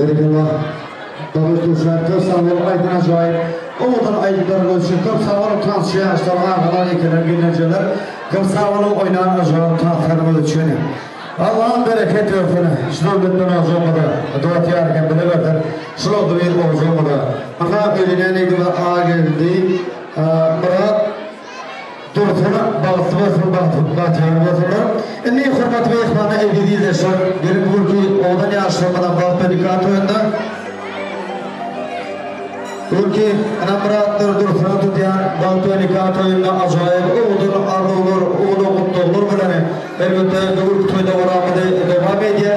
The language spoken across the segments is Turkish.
Berikallah. Davul Kuşlar, Köpsağlar, Aydın Acayip. Oğuz'un aydınlarını ölçün. Köpsağların tansiyon yaşları, ağalar, ekeler, günlerceler. Köpsağların oynayan acayip tahtlarını ölçün. Allah'ın bereket versin. Şunun razı olmadı. Dua tiyarken bile verdir. Şunun bir olcu olmadı. Ama ölüne neydi ve ağa geldi. Murat Dursun'a bağısı basın, bağıtıyarı basınlar. Ne hürmet ve ihvanı evliliği yaşar. Bir burki oğlan yaşamadan bağıtı nikahı oyunda. Burki Murat Dursun'a tutuyan bağıtı nikahı oyunda acayip. Oğlun arlı olur, oğlun mutlu olur bilene. Elbette bu toyda uğramadı devam ediyor.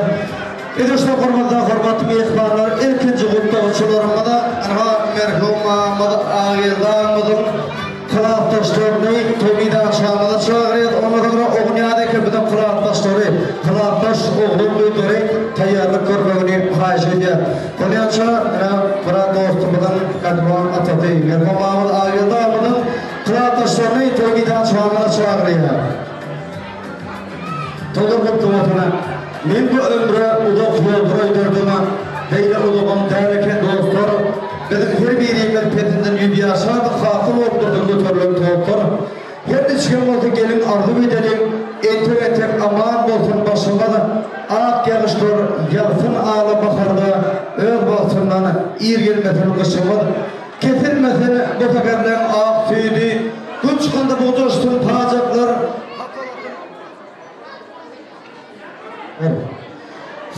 İdrişte kurmada hürmet ve ihvanlar ilkinci kutlu uçularımda merhum ağırdanmadım. Kılaat taşlarını tövbide aşağımada çağırıyor. Ona göre o dünyadaki bütün kılaat taşları, kılaat taş oğlum büyükleri tayyarlık görmevini haiş ediyor. Bunun için Kılaat dostumuzun Kadman Atatürk, Merhum Ahmet Ağırdanmadım. Kılaat taşlarını tövbide aşağımada çağırıyor. Todur mutlu olana. Men bu ömre uzak yolduydurduma. Beyler uluğum derken dostlar. Bizim her birimiz petinden yüdü yaşardık. Hakıl oldurduk götürülüm toğutlar. Her de çıkan oldu gelin arzu edelim. Entek etek aman olsun başıma da. Ağak yarıştır, yansın ağlı bakarda. Öz basından ir gelmesin kışıma da. Kesilmesin bu seferden ağak süydü. Gün çıkında bu coştun tacaklar.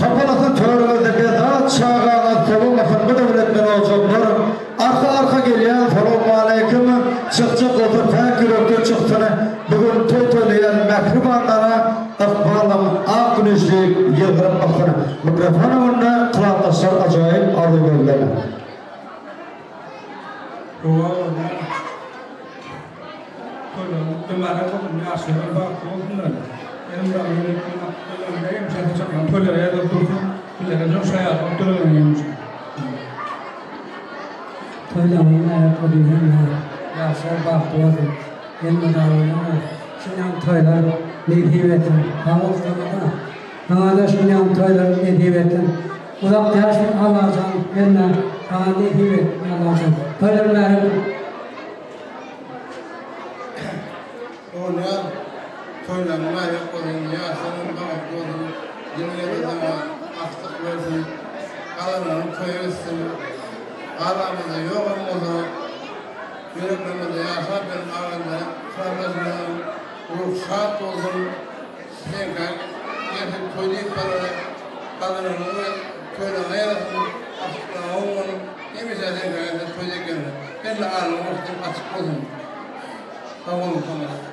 Kapalasın törümüzde bir daha çağağına savunmasın bu devletmen olacaklar. Arka geliyen selamun aleyküm. Çıkacak otur fakir öptü çıktığını. Bugün töyleyen mekribanlara akbalım ak güneşlik yıldırıp baksana. Mikrofonu önüne kılaatlaşlar acayip arzu bölgeler. Toylamayın ayakkabıyla yaşlar baktılar. Gelmeden şunyan toylar nedibetin. Havuzlamada. Bana da şunyan toylar nedibetin. Uzak yaşın Allah'can gelme. Bana nedibet Allah'can. Toylar merim. Ona toylanma yapalım ya senin bağlı yemin ederim astık versin kalanını koyuyorsun aramızda yok olmadı yüreklerimizde yaşar benim ağında sarmasına ruhsat olsun tekrar yapıp toylayıp kalanını toylama yarasın astıklarına olmanın neymişe tekrar toylayıp ben de ağrım olsun açık olsun tamam tamam.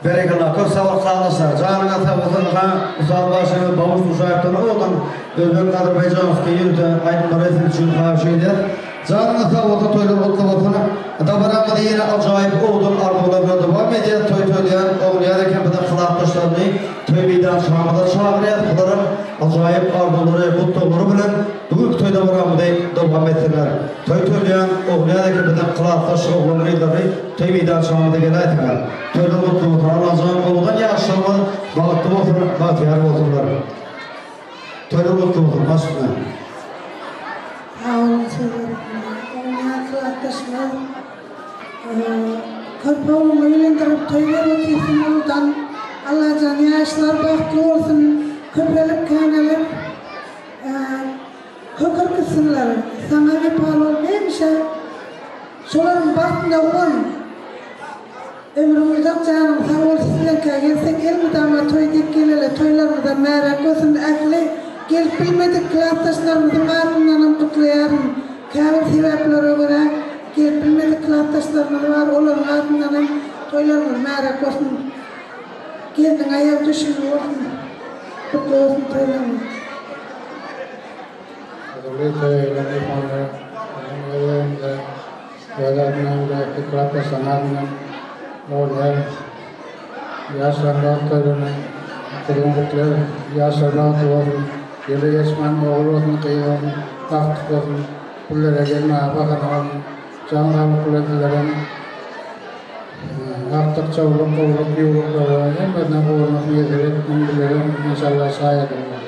Berekallah, köpsağlar sağlaslar. Canına tabasınlığa Musa başını bavuş müşahitleri oğlan Özbek Azerbaycanski yürütü aydınlar etsin için kavşeydi. Canına tabası toylu mutlamasını Dabaramada yine acayip oğlun arzularına devam ediyor. Toylayan oğul yerken bir de kılaatlaşlarını Tövbiden şamada çağırıyor. Bunların acayip arzuları, mutluları bilen bugün toyda varamada devam etsinler. Toylayan oğul yerken bir de kılaatlaş oğulları Tövbiden şamada gelaydılar. Toyda mutlu Allah'ın oğuldan yaşamı bağıttı olsun, bağıtıyar olsunlar. Toyda mutlu olsun, başına. Sağ olun sevgilim. Kılaatlaşma. Korkmağımı eğlendirip toylar ötesini oldan Allah canı yaşlar bahtlı olsun. Köprelip kaynalip kökür kısımlar. Sana bir parol neymişe şoların bahtında olan ömrümüzden canım sağ ol sizden gelsek elmiden ama toy dik gelele toylarımızda merak olsun ehli Gelip bilmedik kılattaşlarımızın ardından kutlayarım. Kâbir sebeplere göre gelip bilmedik kılattaşlarımız var. Onların ardından toylarımız merak olsun. Geldin ayağı düşünün olsun. Kutlu olsun toylarımız. Adalli toylarını yapanlar, önlerinde, toylarında ikrata sanatının orada yaşlarında toylarını kılındıkları yaşlarında olsun. Yılı geçmen oğul olsun, kıyı olsun, taktık olsun. Kullere gelme, bakın olsun. Canlı kulledilerin artık çavulup kovulup yuvulup da var. Hemeden kovulup yedirip mümkünlerin inşallah sayede olur.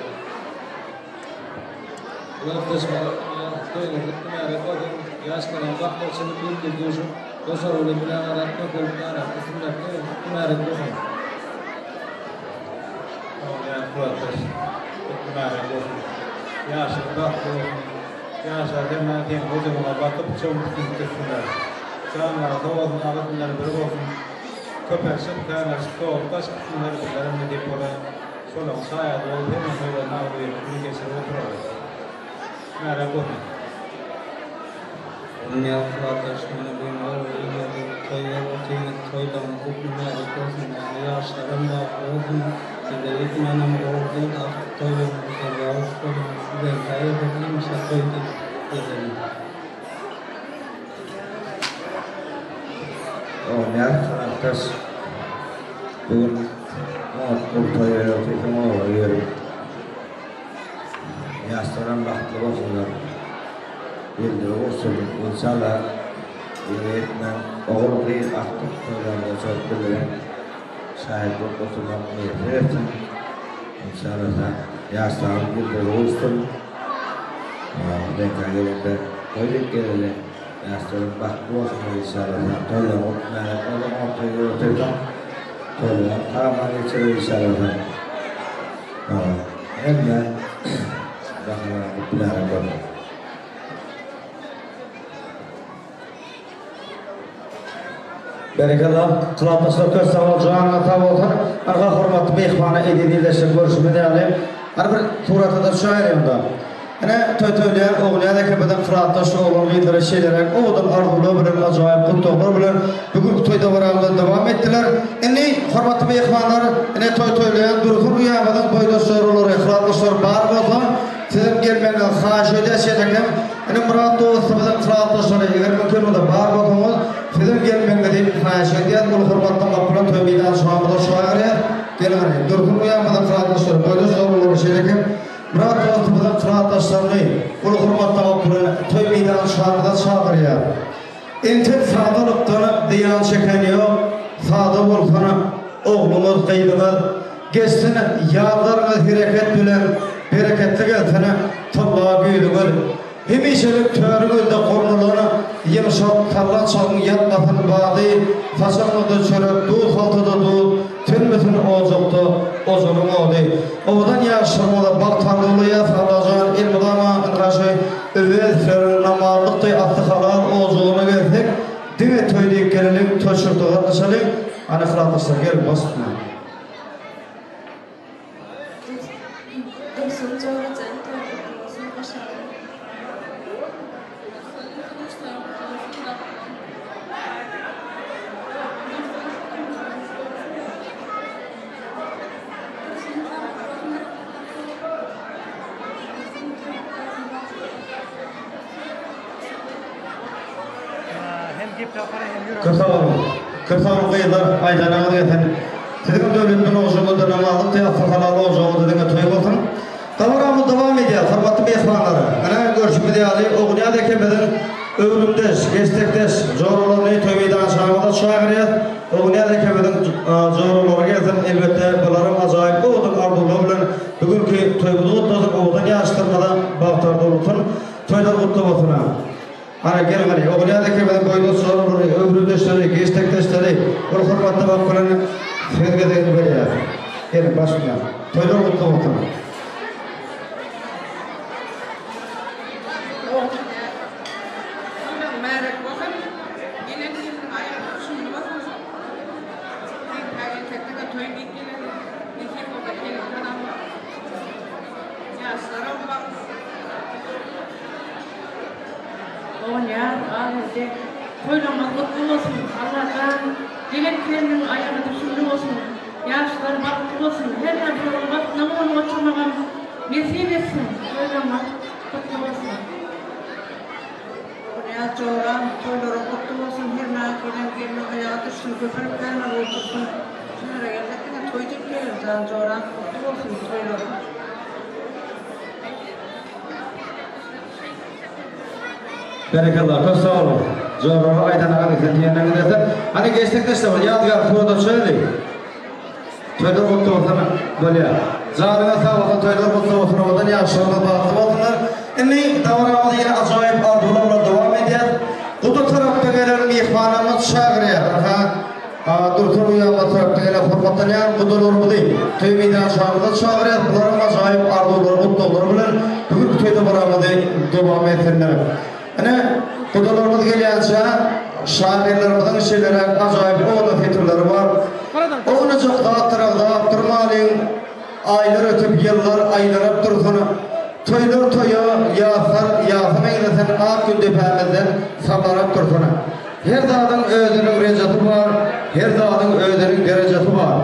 Köpek sınıflarına sıkıntı başka sınıfları kullanımı depoda solon sayede olduğu hemen böyle navluyu bir geçer oturuyor. Merak etme. Onun arkadaşlarına benim oğlum toydan hukuma olsun, yaşlarım da olsun, devlet manam olsun, artık toydan hukuma olsun, ben kaya dedim, işte toydan dedim. Oynayan arkadaş bugün ortaya yönetim oluyor. Yaşlanan baktı olsunlar. Bildir olsun inşallah yönetmen oğul değil aktif programda çok bilen şahitlik oturmak niyeti etsin. İnşallah da yaşlanan bildir olsun. Denk gelinde koyduk geleli. Yaşların baktı olsun inşallah da toyla mutmayan oğlum ortaya yönetim toyla tamamen geçirir inşallah da. Hem de bakalım mutlulara koyduk. Berekallah, kılavuzlar körsavol joğana tavoltar, arka hurmatlı mehmana edilirleşip görüşmede alayım. Hani bir turatıdır şair yanında. Hani tötölüyen, oğlayan ekibeden fıraatlaş oğlan lideri şeylerek, oğlan arzulu bilen, acayip kutluğlar bilen, bugün toyda varamda devam ettiler. Hani hurmatlı mehmanlar, hani tötölüyen, durgun uyamadan boyda soruları, fıraatlaşlar bar olsa, sizin gelmeyen xahiş edesiyedekəm, hani Murat Doğus'tan fıraatlaşları, eğer mümkün olsa bar olsa, sizin gelmeyen deyip xahiş ediyat, bu hurmatlı kapılan tövbeyden şuamıda şuayarıya, gelin hani, durgun uyamadan fıraatlaşlar, boyda soruları şeydekəm, Murat Doğus'tan fıraatlaşlarını, bu hurmatlı kapılan tövbeyden şuamıda şuayarıya. İntin sağdalıktan diyan çekeniyor, sağda olsana, oğlumuz, kıydımız, geçsin yağlarımız hareket bilen, bereketli gelsene, tallağa büyüdüğün, hemişelik törgülde kornuluğunu, yemşok tallan çoğun yatmasın bağdı, faşanlığı çörüp, duğ saltıda duğ, tünmüsün oğuzuktu, ozunun oğdu. Oğudan yaşamada baktanlıya sağlayacağın ilmudama ınraşı, üvez sörün namarlıktı attı halal oğuzuğunu geldik, dine töydeyip gelelim, töşürdüğün dışarı, hani kıratırsa gel basitme. Kırsalım kıyılar aydanağını geten. Sizin devletin oğuzunu dönemalık teyafı halalı oğuzunu dediğine toyuk olsun. Kavaramız devam ediyor, hırmatlı meyhanları. Ana görüşümde alayım, oğunya'da kemeden övrümdeş, gestekteş, zorluğunu tövbeyden şahımda şahıriyat. Oğunya'da kemeden zorluğunu gelsin, elbette bunların acayip oğudun ardılığı bilen bugünkü toybudu kutlasın, oğudan yaştırmadan bağıtarda olsun, toylar kutlu olsun. Hani gelin hani, oğunya'daki ben boyunca sorumlu, ömründeşleri, gestekteşleri, bu hırmatlı bakılarını sevgide böyle ya. Gelin başına, toylar mutlu olsun. Yaşlara ahirete toylamak mutlu olsun. Allah'tan dileklerinin ayağına düşündü olsun. Yaşlar baktı olsun. Her bir olmak namını oturmadan nasip etsin. Toylamak mutlu olsun. Ya çoğuran, toyları mutlu olsun. Her nakinen gelme ayağa düşsün. Köpürüp gelme otursun. Şunlara geldik yine toycuk gelir. Can çoğuran mutlu olsun toyları. Berekallah, çok sağ olun. Zorlu aydan ağabeyden diyenler giderse. Hani geçtikte işte var, yadigar tuğda söyle. Toylar mutlu olsun böyle ya. Zarına sağ olsun, toylar mutlu olsun. Oradan yaşlarına bağlı olsunlar. Şimdi davranımız yine acayip arzularla devam ediyor. Bu da tarafta gelen mihmanımız Şagriye. Durtur uyanma tarafta gelen hürmetleyen budur mu değil. Tövbeden şahırda Şagriye. Bunların acayip arzuları, mutluları bilen bugün toyda beraber devam etsinler. Yani kudalarımız geliyince şairlerimizin şeylere acayip oğlu fitrleri var. Onu çok dağıttırıp durmalıyım. Aylar ötüp yıllar aylar dursun. Toylar toyu yasım eylesen ak günde pehmezden sablarıp dursun. Her dağın özünün recatı var. Her dağın özünün derecatı var.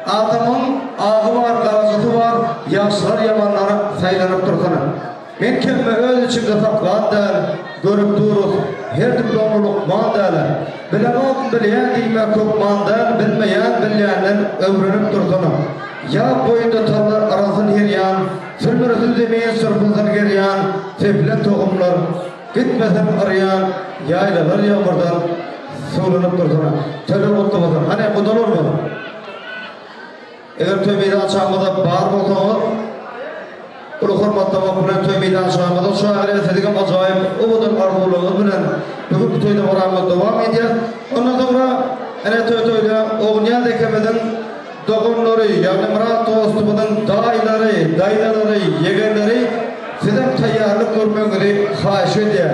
Adamın ağı var, garazatı var. Yaşlar yamanlara saylanıp dursun. Ben kendime öz içimde saklan der, görüp durur, her diplomluluk man derler. Bilemok bileyen deyme çok man der, bilmeyen bileyenden ömrünüp dursunum. Ya boyunda tarlar arasın her yan, sürmürüsüz demeyen sürpüzün her yan, teflen tohumlar, gitmesin arayan, yaylalar yağmurdan soğlanıp dursunum. Tölü mutlu olsun. Hani bu da olur mu? Eğer tövbeyi açağımda bağır olsanız, Ulu hurmatda bilen tövbedan şahmada şairler dedim acayip obudan arzuları bilen bugün toyda varamız devam ediyor. Ondan sonra ene toyda oğnya dekemeden doğumları yani murat dostumuzun dayıları, yegenleri sizden tayyarlık görmenizi xahiş ediyor.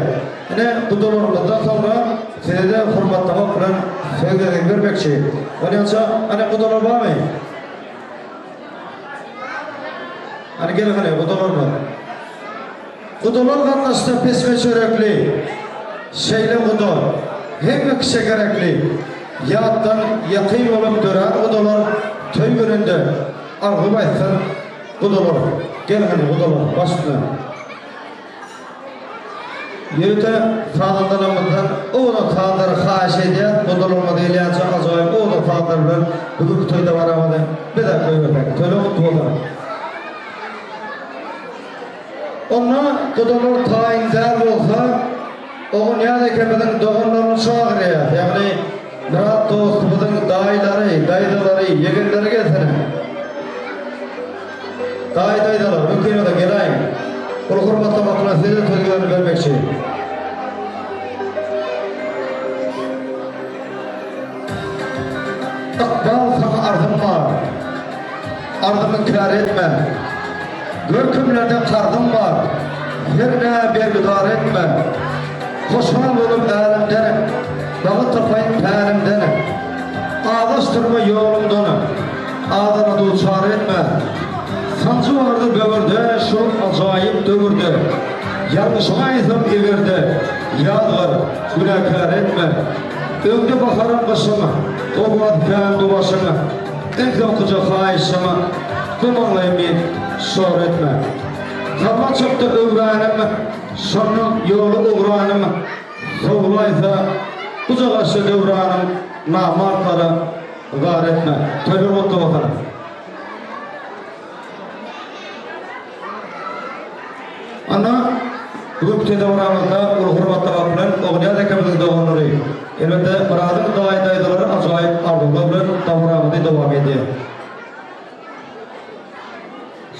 Ene bu dolurumuzdan sonra size de hurmatlamak bilen sözlerini vermekçi. Onun için ene bu dolur var mı? Hani gelin hani bu dolar mı? Bu dolar kardeşler pesme çörekli, şeyle bu dolar, hem kişi gerekli, yattan yakın olup duran bu dolar töy gününde arzu etsin bu dolar. Gelin hani bu dolar başına. Yürüte sağlıklarımızdan oğlu sağlıkları xahiş ediyor, bu dolarımı değil yani çok acayip oğlu sağlıklarından bugün toyda varamadı. Bir dakika öyle, töyle mutlu olalım. Ona kudalar tayinler olsa, oğun yani kemeden doğumlarını çağırıyor. Yani murat dostumuzun dayıları, yegenleri gelsene. Dayılar, mümkün da geleyim. Ulu hurmatla bakına size sözlerini vermek için. Akbal sana arzum var. Arzımı kâr etme. Görkümlerde kardım var, yerine bergüdar etme. Hoşmal olup elimden, bağı tapayın pənimden. Ağlaştırma yolumdan, ağdana duçar etme. Sancı vardı böğürde, şu acayip dövürdü. Yanlışıma izim evirdi, yad var, günahkar etme. Ömde bakarım başıma, oğlat pəndu başıma. Enkam kuca xahişime, kumanlayım ben. Şor etme. Zaman çokta öğrenime, sonun yolu uğranime. Soğulaysa kucağaşı devranım, namartlara gar etme. Tövbe mutlu bakalım. Ana, bugün tüyde varamızda ulu hurmatla bakılan oğunya dekemizin doğumları. Elbette muradın dayıları acayip arzular bilen davranımızda devam ediyor.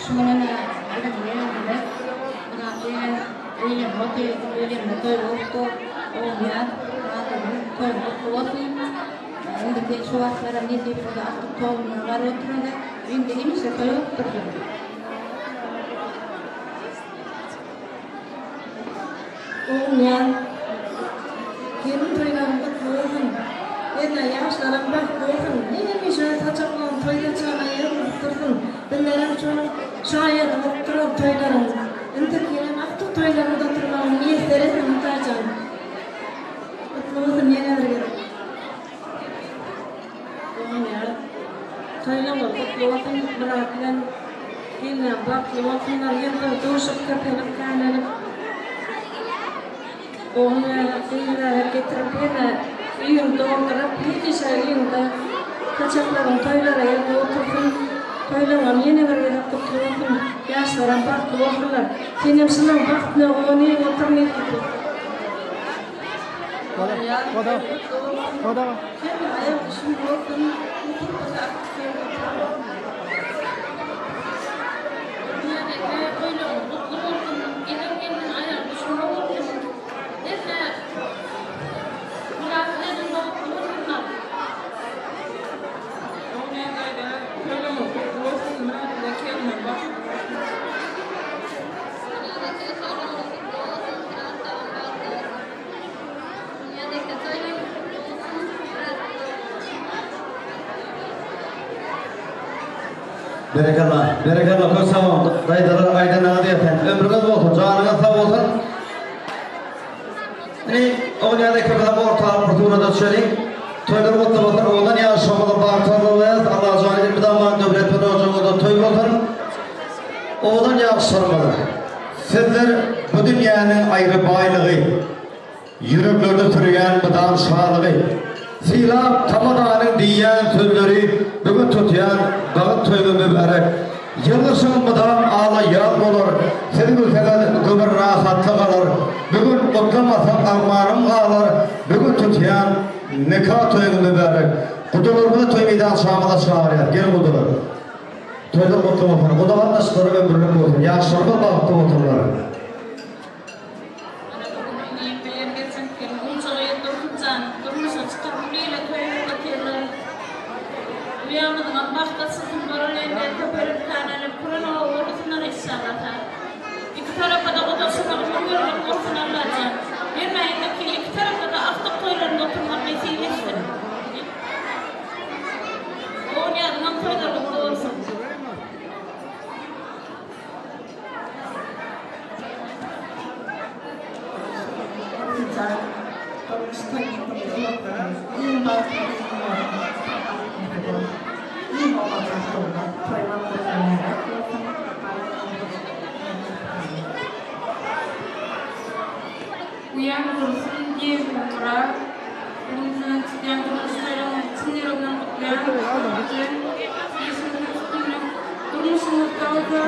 Şuna öyle motor oldu, olmayan toy olsun. Şimdi şu aslara ne diye artık tohumlar oturunda, şimdi neyse toy oturdu. Olmayan yerin toylarında olsun, yerine yaşlarım bak olsun. Neymiş öyle saçaklan toyda çağına yerin otursun. Benlerim şunu şayet oturup toylarım. İntik yerin aktif toylarında oturmam niye seresin muhtaçım. toylama kutlu olsun bırakılan yine baklı olsunlar yılda doğuşup köpeğini kaynanıp oğullarına kıyılara getirip yine uyum doldurup bir şey uyumda kaçakların toylara yerde otursun toylamam yine bir yere kutlu olsun yaşlara baklı olsunlar senin sınav baktığına onu oturmayı tutup Berekallah, berekallah, koy sağ olun. Dayıdalar aydınlığa diyetten. Ömrünüz olsun, canınız sağ olsun. O dünyadaki kadar ortağın kurtuluna da söyleyeyim. Toyları mutlu olsun, oğlan yaşamalı bağırtarlılığız. Allah'a zahidin bir daman devlet ve hocamda toy olsun. Oğlan yaşamalı. Sizler bu dünyanın ayrı baylığı, yüreklerde türüyen bıdan sağlığı, Silap tamadanın diyen sözleri bugün tutuyan bağıt toylu mübarek. Yılışın bıdan ağlayan olur. Senin ülkeden gömür rahatlı kalır. Bugün mutlamasan armağanım kalır. Bugün tutuyan nikah toylu mübarek. Kutularımı toy meydan şamına çağırıyor. Gel kutular. Toyda mutlu olsun. Kutular nasılları ömrünü olsun. Yaşlarına bağıttı oturlar. Uyanmadan başkasının barınlarında köpürüp kanalım kurana uğrasınlar inşallah. İki tarafa da odasına uğrasınlar olsun Allah'ca. Yemeğindeki iki tarafa da aftak toylarında oturmak nasip etsin. O niyazından toylarında olsun. Uyan dursun diye kuturar. Bunun çıkan duruşlarım sinirden kutlayan. Durmuşumuz kaldı.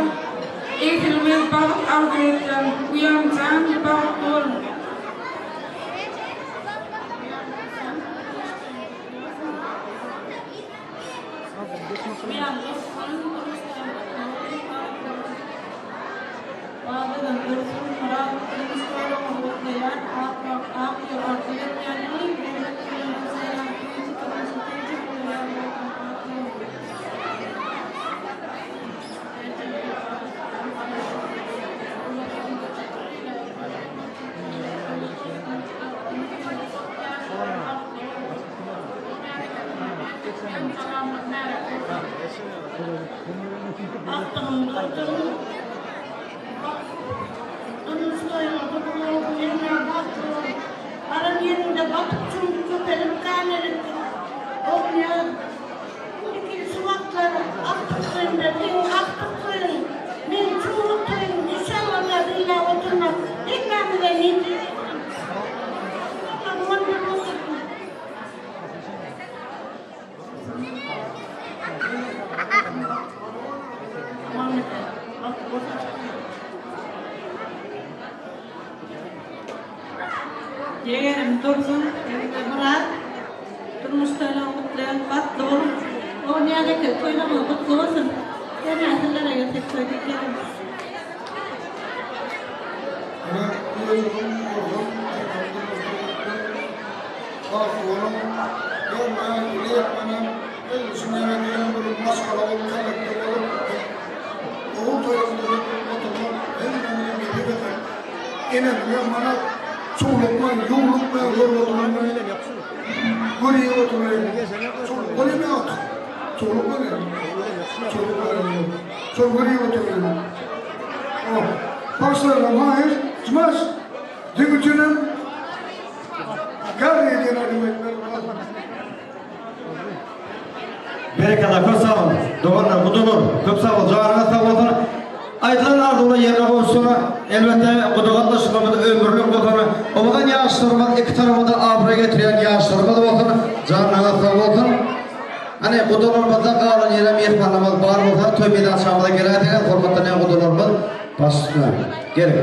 Eğitilmez balık aldıracağım. Uyanacağım balık doğru. Uyan dursun. Bazen dursun. Murat durmuşlarım kutlayan. Akıyor ortaya. Yani yeğenim dursun, Murat, durmuşlarla mutlayan batlı olur. O niyadaki toylama mutlu olsun. Yani asırlara götürüp söylediklerim. Çoğulukma, yoğulukma, yorulukma, guriye oturuyor. Guriye mi otur? Çoğulukma ne? Çoğulukma ne? Çok guriye oturuyor. O, başlarına mahir, çıkmaz. Dümütünün gari edene demekler var. Berekala köp sağ olun. Doğanlar kudulur. Köp sağ olun. Canına sağ olun. Aytılan ardılı yerine koysun. Elbette kudugatlaşmamız ömürlük bakın. Ovadan yaşlarımız iki tarafında abra getiren yaşlarımız bakın. Canına sağ olun. Hani kudulurumuzda kalan yere mirpanımız var olsa tövbeden aşağımıza gelerken formattan en kudulurumuz başlıyor. Gerek.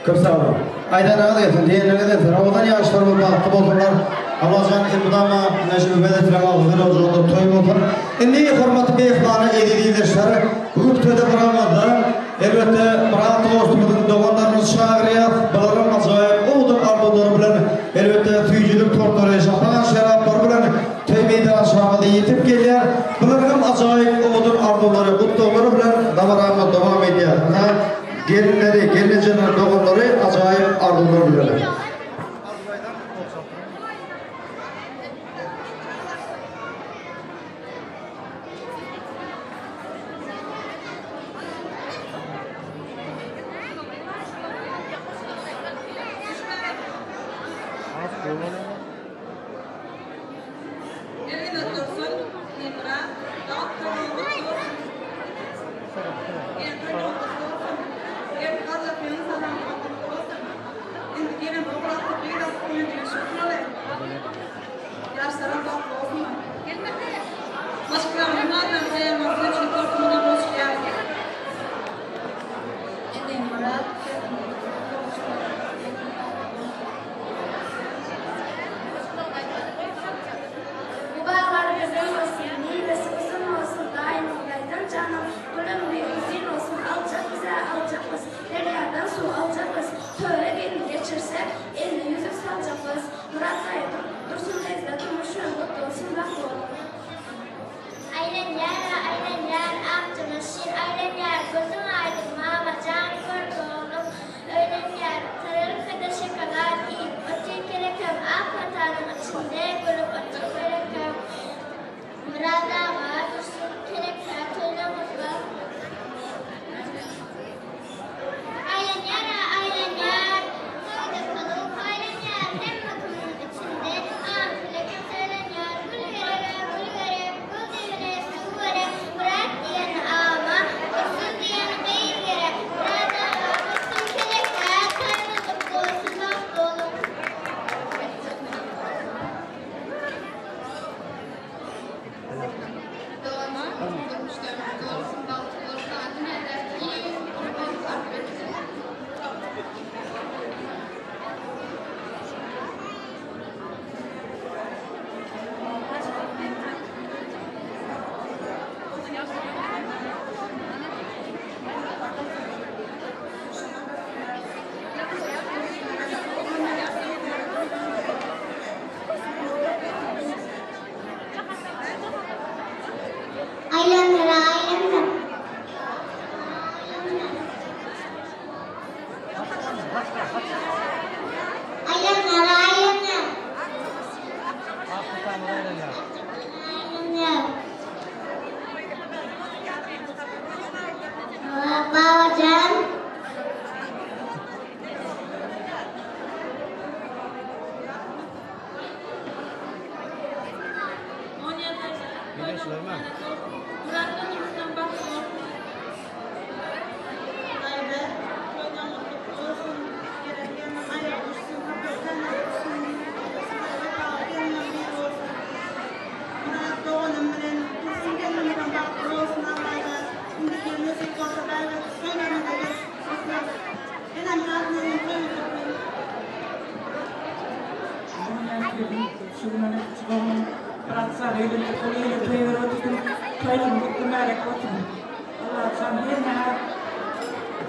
Köp sağ olun. Aydan ağa desin, diğerine desin. Ovadan yaşlarımız baktı bozurlar. Allah'ın ilmudanma neşri übedet ve ağzını yolculukta toy bozur. İndi hürmetli beyeflanı edildiğinleşler. Hükümde bırakmadılar. Elbette bıraktı dostumuzun doğanlarımız şağırıya. Balarım acayip oğudun arduları bilen. Elbette tüycülük tortları yaşapan şeraplar bilen. Tövbeyde aşağıda yetip gelir. Balarım acayip oğudun arduları, kutluları bilen. Davarama devam ediyor. Gelinleri, gelinceler, doğumları acayip ardular bilen. Canım, ölüm bir uzun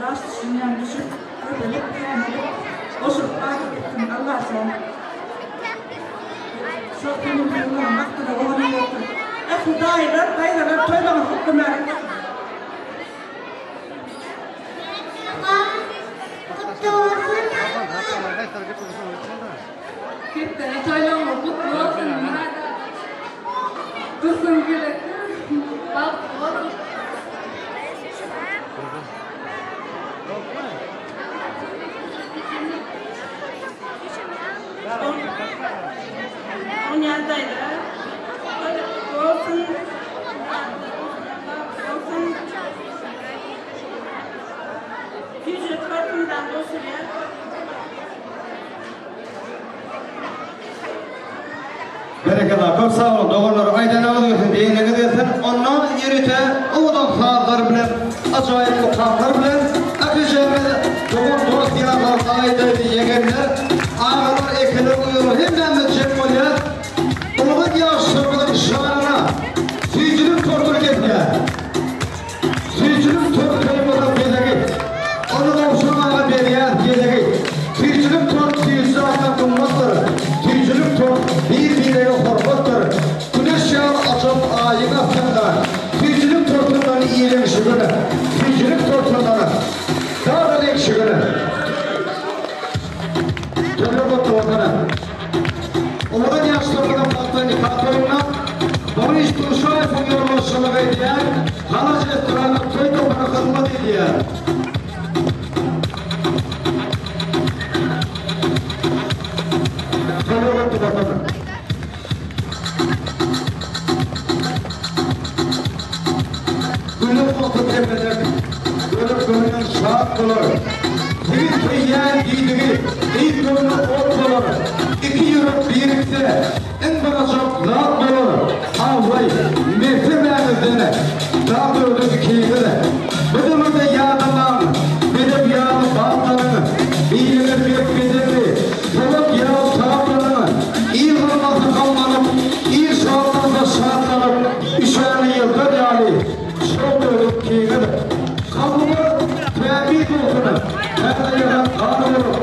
Rast düşünen düşün. Öyle beğenmedim. Osurup takip ettim. Allah sana. Çok benim yollarım. Baktı da oğlanı yoktu. Efendim dayılar toylama hukkum verin. Gitti, toylama kutlu olsun. Kızım güle. Bak, oğlum. On yerdeydi. Olsun. Ücret bakımından olsun ya. Berekeler, çok sağ olun. Doğruları aydan alıyorsun diye ne gidiyorsun? Ondan yürüte, oğlan sağlar bilen, acayip mukamlar bilen, akıcımız, doğru dost yanlar, ayda yegenler, ağırlar ekilir uyumu, hemen cemoliyat, oğlan yaşlarının şanına, süyücülük tortur getiriyor. Süyücülük tortur gelecek. Onu da uçurmaya beriyat gelecek. Süyücülük tortur süyücü altından kılmaktır. Süyücülük tortur bir hormatdır. Güneş yağın açıp ayın altında. Süyücülük torturlarını iyilemiş günü. Süyücülük torturlarını daha da ekşi günü. Törlük otu ortana. Onların yaşlarından baktığını katılımla bana hiç duruşa yapın yorulmasını verdiler. Halacı ettiranı köyde bırakılmadı diye. Törlük otu ortana. Gülüp otup tepeder. Gülüp gönlün şahat olur. Bir kıyyan giydiği, bir gönlü ot olur. İki yürüp birlikte en bana çok rahat olur. Havvay, mevsim vermezene. Daha doğru bir keyifli de. Bıdımı da yağdamam. Benim yağlı bağlarını. İyiliğini bekmedimi. Soluk yağlı taraflarını. İyi olmazsa kalmanım. İyi şahatlarsa şahatlarım. Üşeni yıldır yani. Çok doğru bir keyifli de. Kabımı tebrik olsun. Her yere kanolur.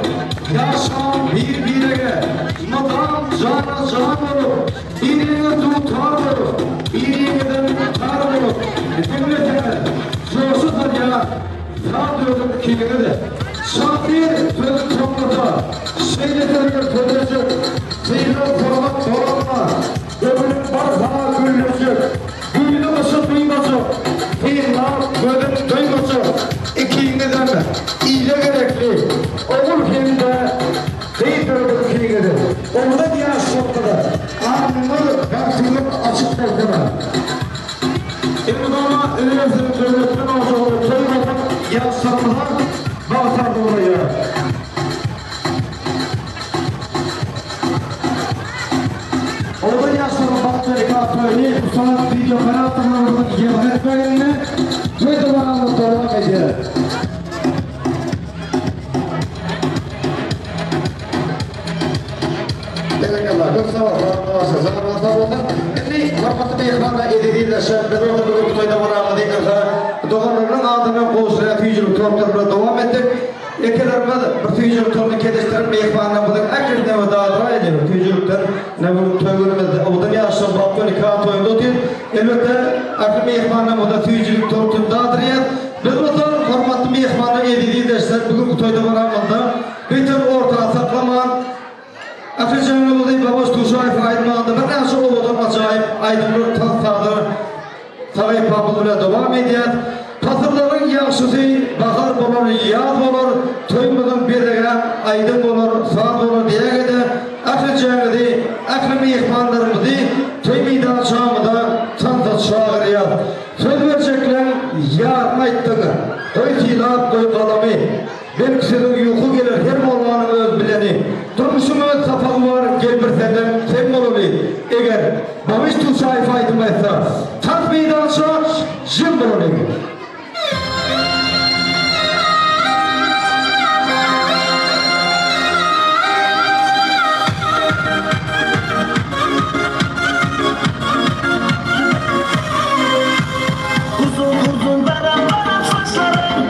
Yaşam birbirine. Madam cana can olur. Birine tutar olur. Birine tutar olur. Cümleten sorsuzdur ya. Sağ diyordum kibine de. Şafir sözü toplada. Şeyleterler tözecek. Seyirler format dolanma. Öbürün barha güllecek. Gülüne başı duymasın. Seyirler böyle duymasın. İkinciden de iyice gerekli. Olur filmde değil böyle filmde. Orada diğer şoktada. Anlamı karşılık açık ortada. İmdana üniversitenin devletten olsa toymadan yaşlarından bağıtar dolayı. Orada yaşların bakteri kartörü bu sanat video kanatlarının yönetmenini ve duvarlarla devam ediyor. Teşekkürler. Çok sağ olun. Şimdi hormatlı mehmanlar edildiğinde şehirde doğru toyda varamadı. Doğanların adına koğuşlara tüyücülük torturuna devam ettik. Ekelerimiz bir tüyücülük torunu kediştirip mehmanlar bulduk. Akırda ve dağıtıra ediyor. Tüyücülükten ne bu toylarımızda oğudan yaşam bakıyor. Nikah toyunda otuyor. Elbette akır mehmanlar burada tüyücülük torunu dağıtırıyor. Biz burada hormatlı mehmanlar edildiğinde bugün bu toyda varamadı. Bütün ortağı saklaman Akıcı'nın olayı babası Tuşayf aydınlandı. Ben en son oğludan acayip aydınlık tatsadır. Tabi papılığına devam ediyor. Patırların yağsızı bahar olur, yaz olur. Toymadan bir de aydın olur, saat olur diye gider. Akıcı'nı de, akıllı ihmanlarımızı toy meydan çağımıda tanıtat çağırıyor. Söz verecekler yarın ayttığını. Toy tilat, toy kalamı. Ben kişinin yuhu gelir, her mollanın öz bileni. Durmuşumun sapalı var, gel bir senden, sen molunu. Eğer bamış Tuşayf aydınmaysa, tat meydan çağır, jim molunu. Uzun uzun bana saçların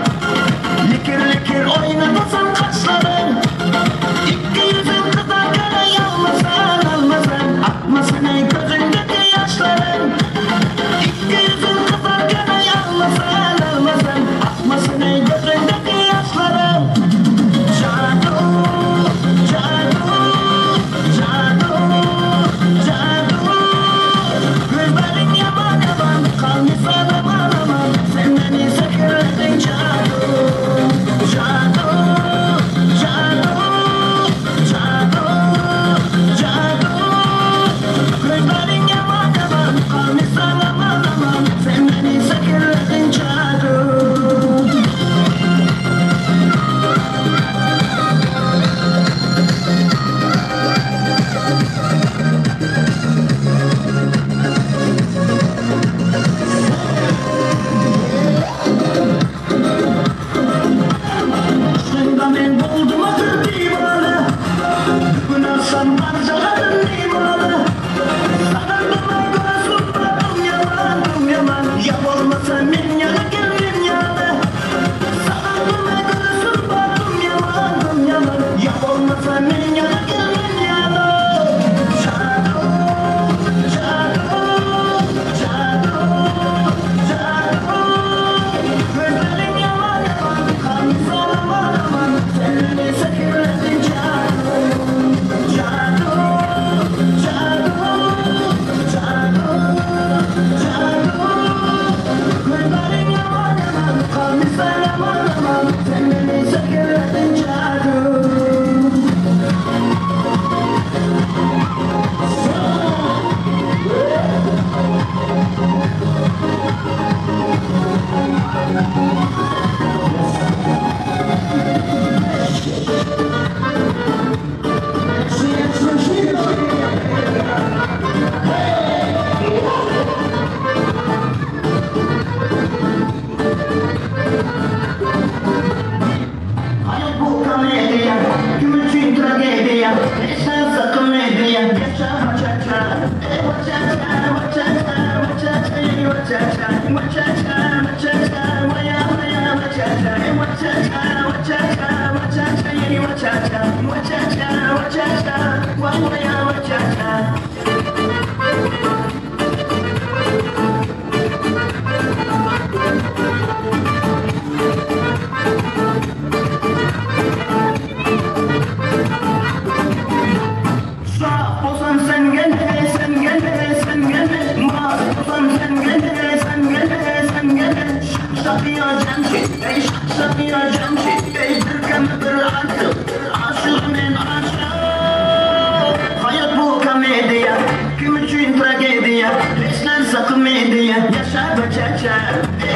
Hayat bu komedya, kim için tragedya, resmen sakın medya, yaşa vaçaça,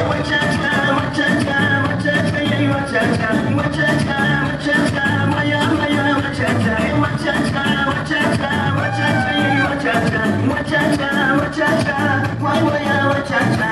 vaçaça, vaçaça, vaçaça, yey vaçaça, vaçaça, vaçaça, maya maya vaçaça, vaçaça, vaçaça, vaçaça, yey vaçaça, vaçaça, vaçaça, vay maya vaçaça.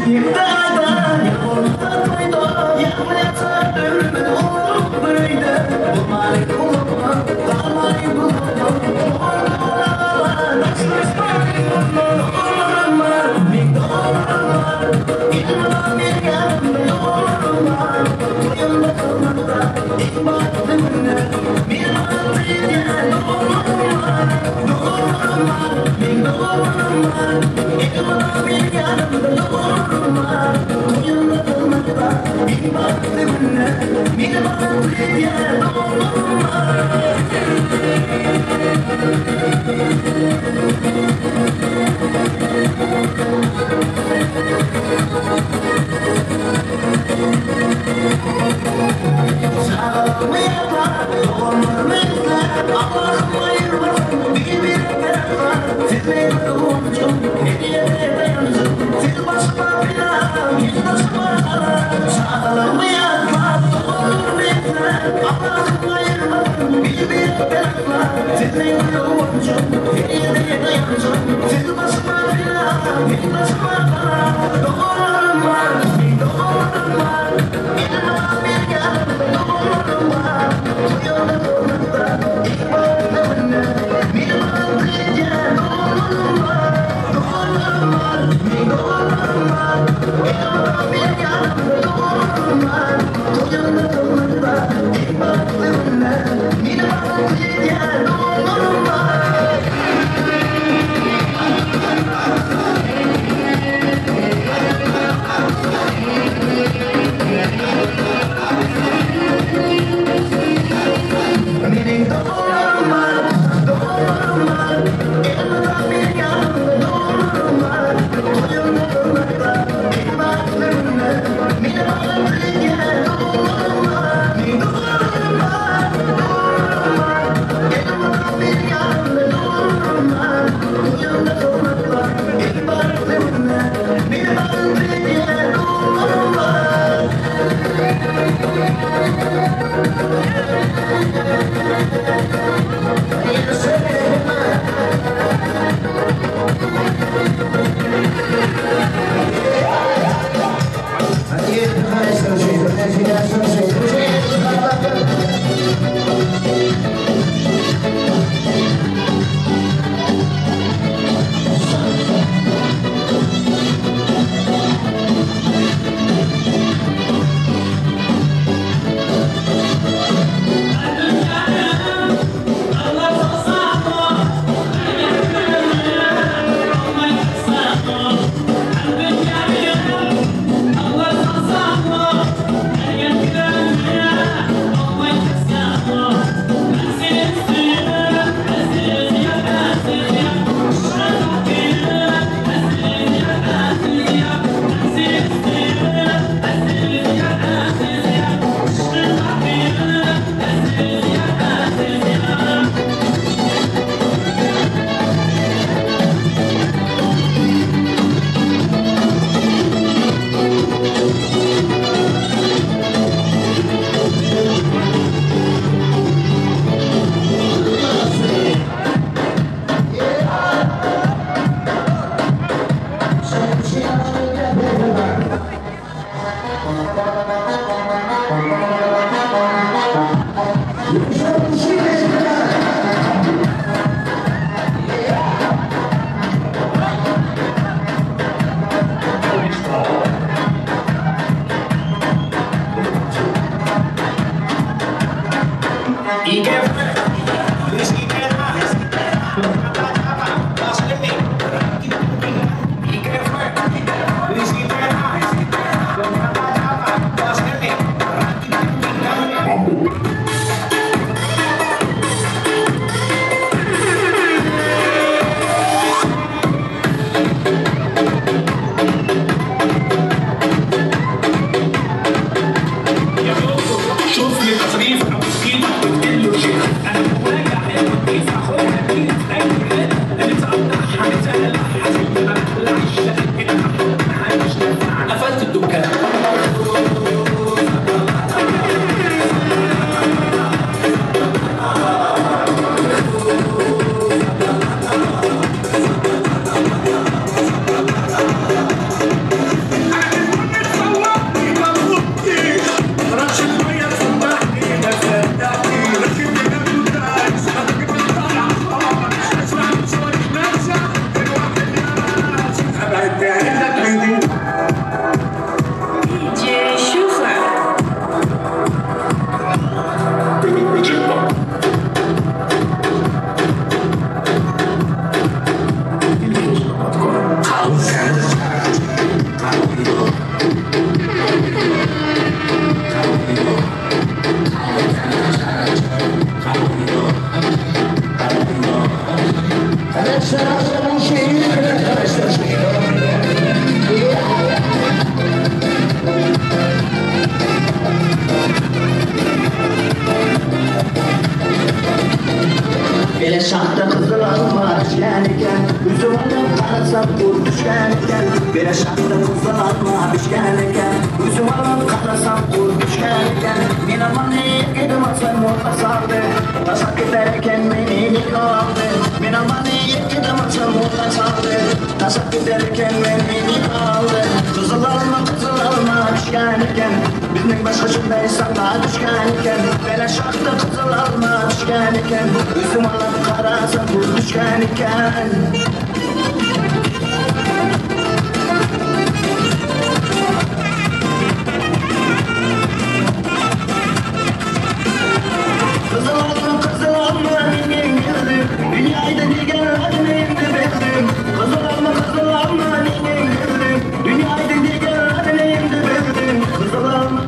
Yeah. Bele şahta kızıl alma düşkeniken Üzüm alıp karasam kurt düşkeniken Bele şahta kızıl alma düşkeniken Üzüm alıp karasam kurt düşkeniken Min aman yedim aslan morta sardı Taşak giderken beni nikaldı Min aman yedim aslan morta sardı Taşak giderken beni nikaldı Kızıl alma düşkeniken Bizning başka şundaysan da düşkeniken Bele şahta kızıl alma düşkeniken Üzüm alıp karasam kurt düşkeniken Kızıl alma ningen girdim Dünyayda digenlerin elimde bektim Kızıl alma ningen girdim Dünyayda digenlerin elimde bektim Kızıl alma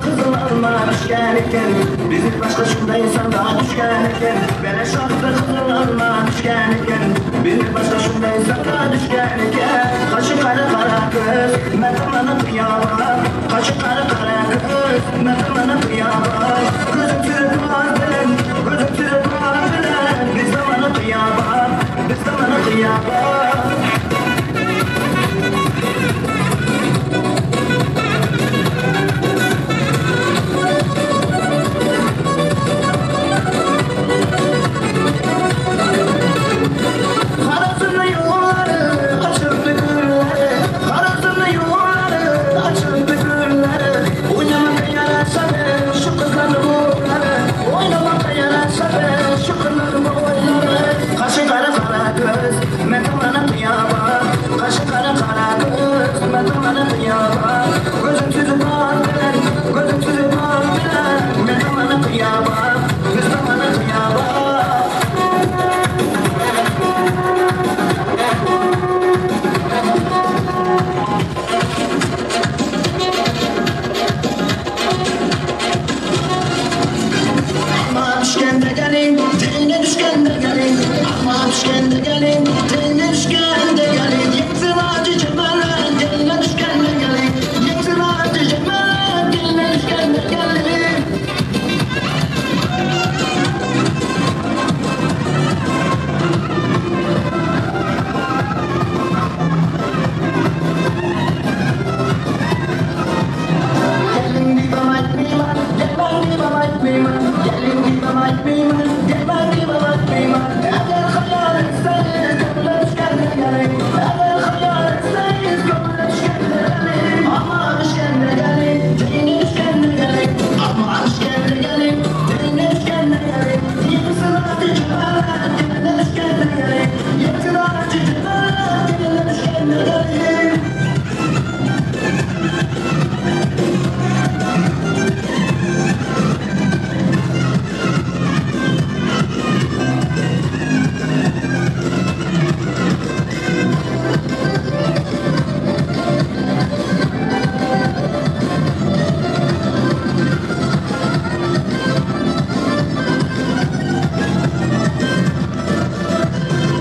düşkeniken Bizim başka şundaysan da düşkeniken Bele şahta kızıl alma düşkeniken Bizim başka şundaysan da düşkeniken Kaşı kara kız Metamana kıyamam Kaşı kara kız Metamana kıyamam Gözüm sürüp ağzın Gözüm sürüp ağzın Biz de bana kıyamam Biz de bana kıyamam Karasını yolları açıldı gülleri Karasını yolları açıldı gülleri Oynamak yarasa ben şu kızların oğulları Oynamak yarasa ben şu kızların oğulları Kaşı kara göz metamana kıyamam Kaşı kara göz metamana kıyamam Gözüm sözü bağırdılar Gözüm sözü bağırdılar Metamana kıyamam Metamana kıyamam Aman düşken de gelin, diline düşken de gelin Aman düşken de gelin, diline düşken de gelin Yıktın acı cemeler, diline düşken de gelin Yıktın acı cemeler, diline düşken de gelin Gelin bir baba etmeyman, gelmen bir baba etmeyman Gelin bir baba etmeyman, gelmen bir baba etmeyman Eğer hayal etseniz gönlüne düşken de gelin Eğer hayal etseniz gönlüne düşken de gelin Ama düşken de gelin, diline düşken de gelin Ama düşken de gelin, diline düşken de gelin Yıksın acı cemeler, diline düşken de gelin Yıksın acı cemeler, diline düşken de gelin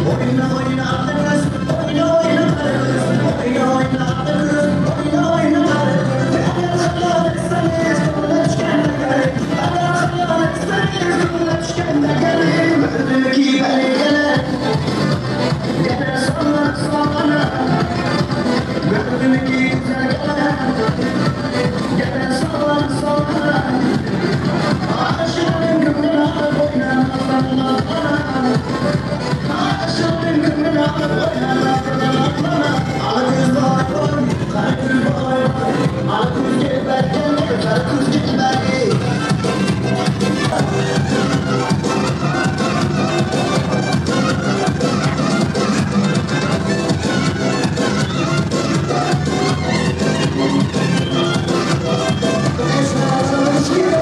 Oyna oyna kız, oyna oyna kız, oyna oyna kız, oyna oyna kız. Eğer hayal etseniz gönlüne düşken de gelin, eğer hayal etseniz gönlüne düşken de gelin. Gördüm ki beni gene sonra gördüm ki güzel gene sonra aşığın gönlüne oynamazlar Aşığın gönlüne oynamazlar Ağız var karagül var Ağız geberken karagül geberken Esnafımız gibi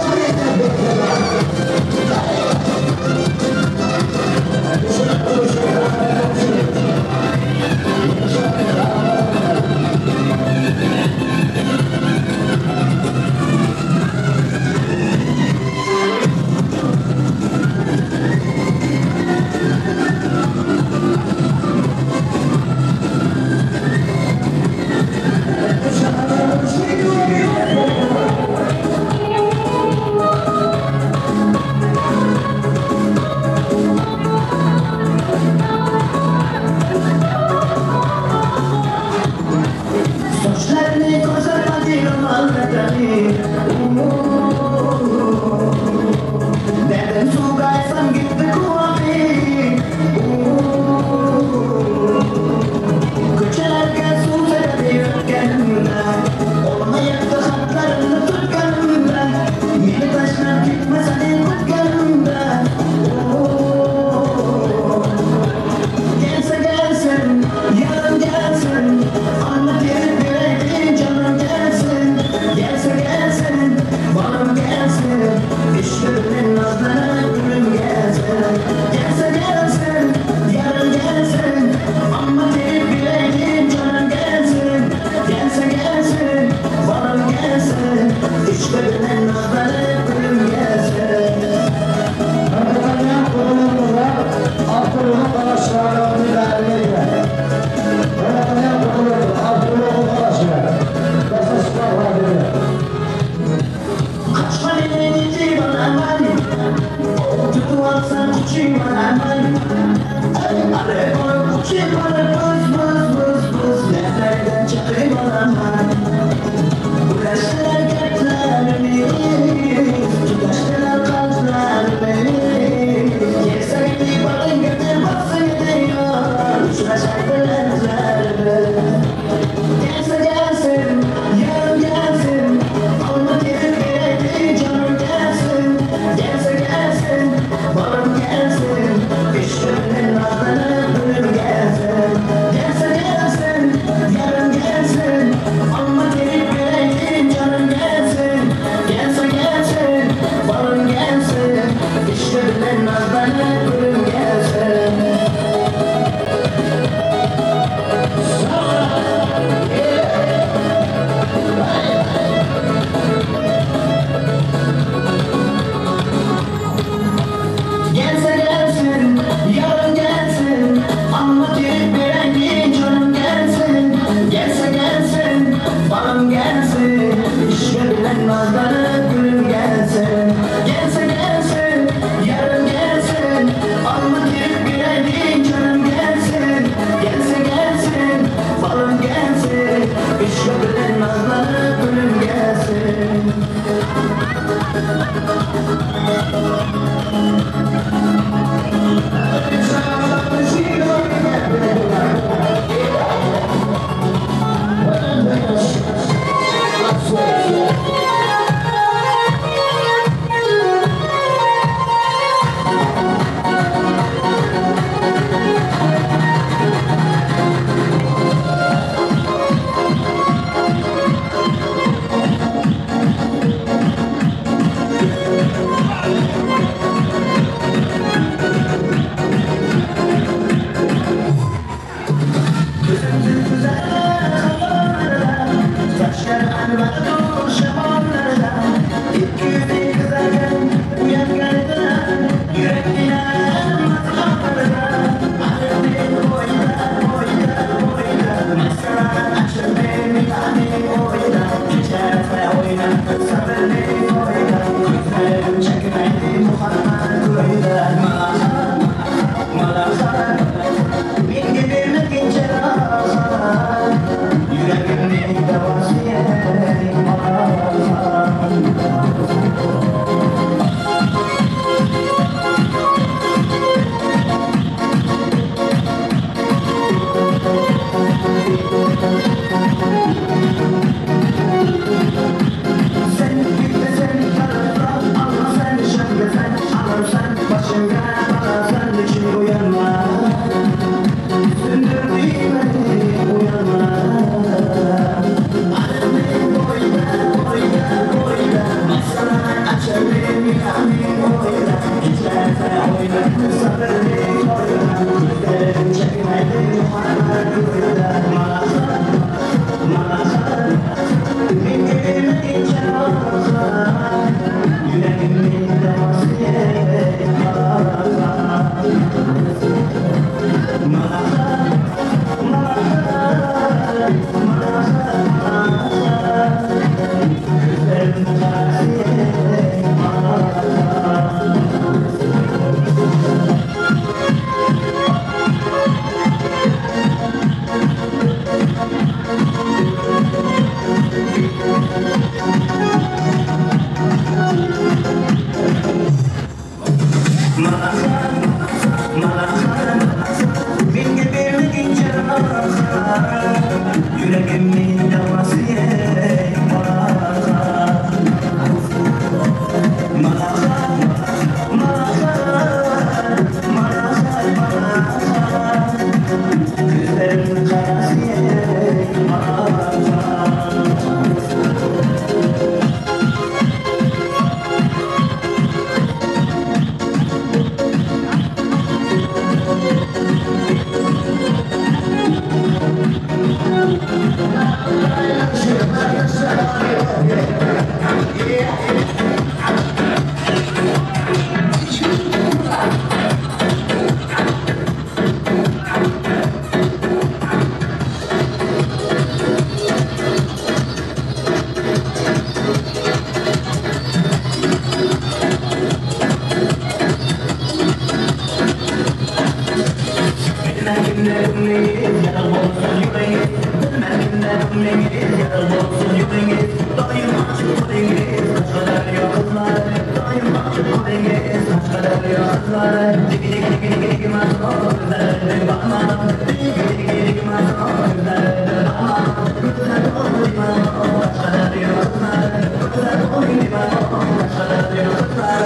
Bilmem kimler ümmeyiz, yar olsun yüreğiz. Bilmem kimler ümmeyiz, yar olsun yüreğiz. Daim açık yüreğiz, kaç kadar yakınlar. Daim açık yüreğiz, kaç kadar yakınlar. Digi digi digi digi digi mazlum, gözlerine bakma. Digi digi digi mazlum, gözlerine bakma. Gözler dolu limanım, kaç kadar yakınlar. Gözler dolu limanım, kaç kadar yakınlar.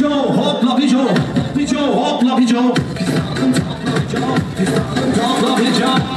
pico, hopla pico, pico, hopla pico. Hopla pico.